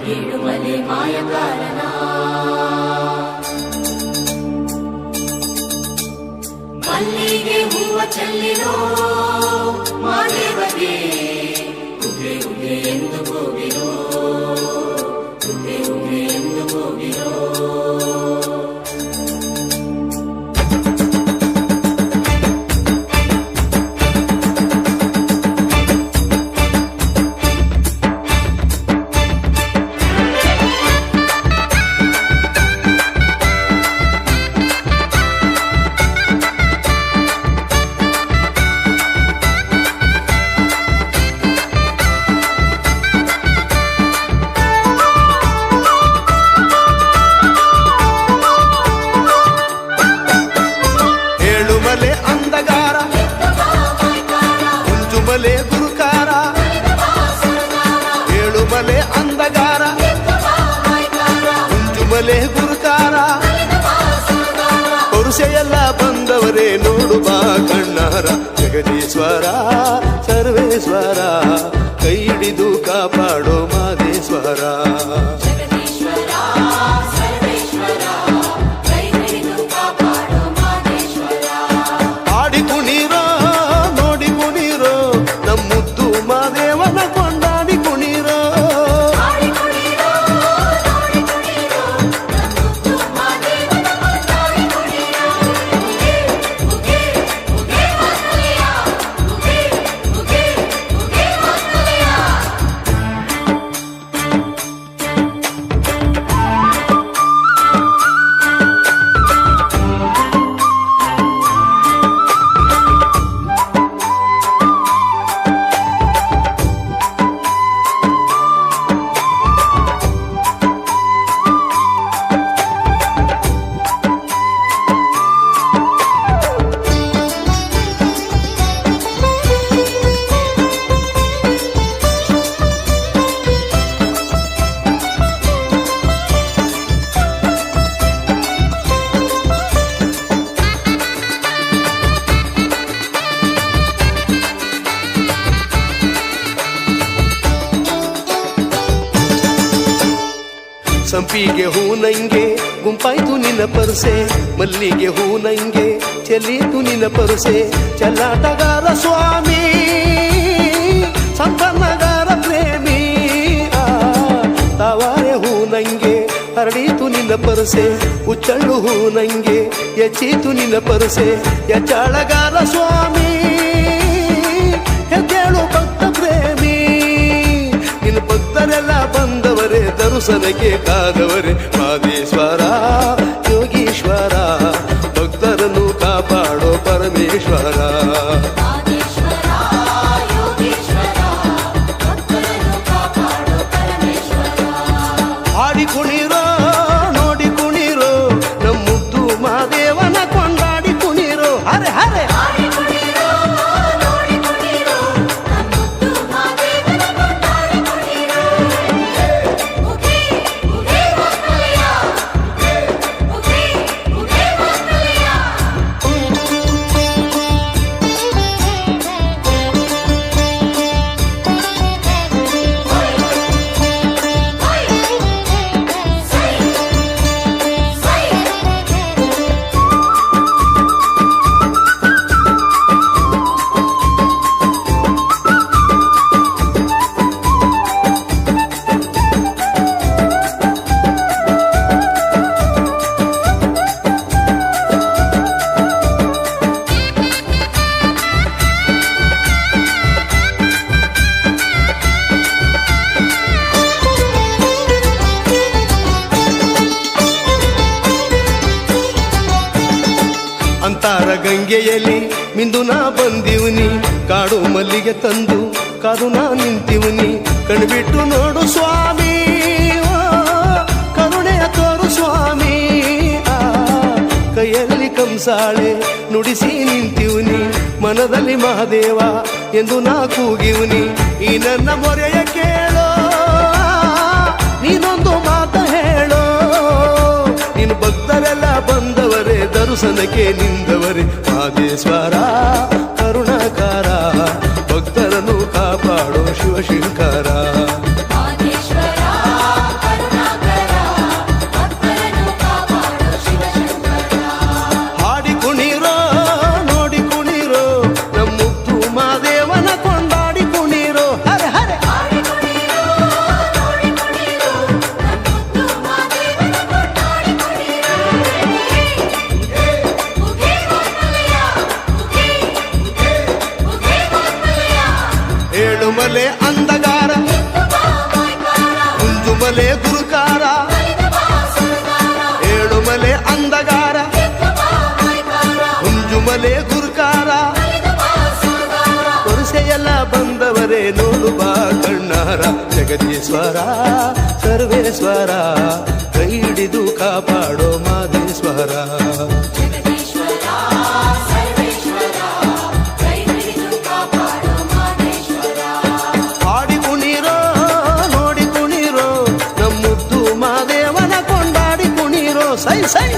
ಏಳುಮಲೆ ಮಾಯಕಾರನ ಮಲ್ಲಿಗೆ ಹೂವ ಚೆಲ್ಲಿರೋ ಮಾದೇವಗೆ ಉಗೆ ಉಗೆ ಎಂದು ಹೋಗಿರೋ ಉಗೆ ಉಗೆ ಎಂದು ಹೋಗಿರೋ ಪುರುಷೆಲ್ಲ ಬಂದವರೇ ನೋಡು ಬಾ ಕಣ್ಣಾರ ಜಗದೀಶ್ವರ ಸರ್ವೇಶ್ವರ ಕೈ ಹಿಡಿದು ಕಾಪಾಡೋ ಮಾದೇಶ್ವರ ಆಡಿ ಕುಣೀರೋ ನೋಡಿ ಕುಣೀರೋ ನಮ್ಮುದ್ದು ಮಾದೇವನ ಕೊಂಡಾಡಿ ಕುಣೀರೋ ಸಂಪಿಗೆ ಹೂ ನಂಗೆ ಗುಂಪಾಯ್ತು ನಿನ್ನ ಪರಸೆ ಮಲ್ಲಿಗೆ ಹೂ ನಂಗೆ ಚೆಲ್ಲೀತು ನಿನ್ನ ಪರಸೆ ಚೆಲ್ಲಾಟಗಾರ ಸ್ವಾಮಿ ಸಂಪನ್ನಗಾರ ಪ್ರೇಮಿ ತಾವಾರೆ ಹೂ ನಂಗೆ ಹರಡೀತು ನಿನ್ನ ಪರಸೆ ಉಚ್ಚಳ್ಳು ಹೂ ನಂಗೆ ಎಚ್ಚೀತು ನಿನ್ನ ಪರಸೆ ಎಚ್ಚಾಳಗಾರ ಸ್ವಾಮಿ ಹೆದ್ದೇಳು ಭಕ್ತ ಪ್ರೇಮಿ ನಿನ್ನ ಭಕ್ತರೆಲ್ಲ ಬಂದವರೇ ದರುಸನಕ್ಕೆ ಕಾದವರೇ ಮಾದೇಶ್ವರ ಯೋಗೀಶ್ವರ ಭಕ್ತರನ್ನು ಕಾಪಾಡೋ ಪರಮೇಶ್ವರ ಆಡಿ ಕುಣಿರೋ ನೋಡಿ ಕುಣಿರೋ ನಮ್ಮುದ್ದು ಮಾದೇವನ ಕೊಂಡಾಡಿ ಕುಣಿರೋ ಹರೆ ಹರೆ ಅಂತಾರ ಗಂಗೆಯಲ್ಲಿ ಮಿಂದು ನಾ ಬಂದಿವ್ನಿ ಕಾಡು ಮಲ್ಲಿಗೆ ತಂದು ಕಾದು ನಾ ನಿಂತಿವ್ನಿ ಕಣ್ಬಿಟ್ಟು ನೋಡು ಸ್ವಾಮಿ ಕರುಣೆಯ ತೋರು ಸ್ವಾಮಿ ಕೈಯಲ್ಲಿ ಕಂಸಾಳೆ ನುಡಿಸಿ ನಿಂತಿವ್ನಿ ಮನದಲ್ಲಿ ಮಹಾದೇವ ಎಂದು ನಾ ಕೂಗಿವ್ನಿ ಈ ನನ್ನ ಮೊರೆಯ ಕೇಳೋ ನೀನೊಂದು ಮಾತ ಹೇಳೋ ನಿನ್ನ ಭಕ್ತರೆಲ್ಲ ಬಂದವರೇ ದರುಸನಕ್ಕೆ ನಿಂದವರೇ ಮಾದೇಶ್ವರ ಕರುಣಾಕಾರ ಭಕ್ತರನ್ನು ಕಾಪಾಡೋ ಶಿವಶಂಕರ ಮಾದೇಶ್ವರ ಏಳುಮಲೆ ಅಂದಗಾರ ಕುಂಜುಮಲೆ ಗುರುಕಾರ ಏಳುಮಲೆ ಅಂದಗಾರ ಕುಂಜುಮಲೆ ಗುರುಕಾರ ಪುರುಷೆಯೆಲ್ಲ ಬಂದವರೇ ನೋಡು ಬಾ ಕಣ್ಣಾರ ಜಗದೀಶ್ವರ ಸರ್ವೇಶ್ವರ ಕೈ ಹಿಡಿದು ಕಾಪಾಡೋ ಮಾದೇಶ್ವರ ಹಾಡಿ ಕುಣಿರೋ ನೋಡಿ ಕುಣಿರೋ ನಮ್ಮುದ್ದು ಮಾದೇವನ ಕೊಂಡಾಡಿ ಕುಣಿರೋ ಸೈ ಸೈ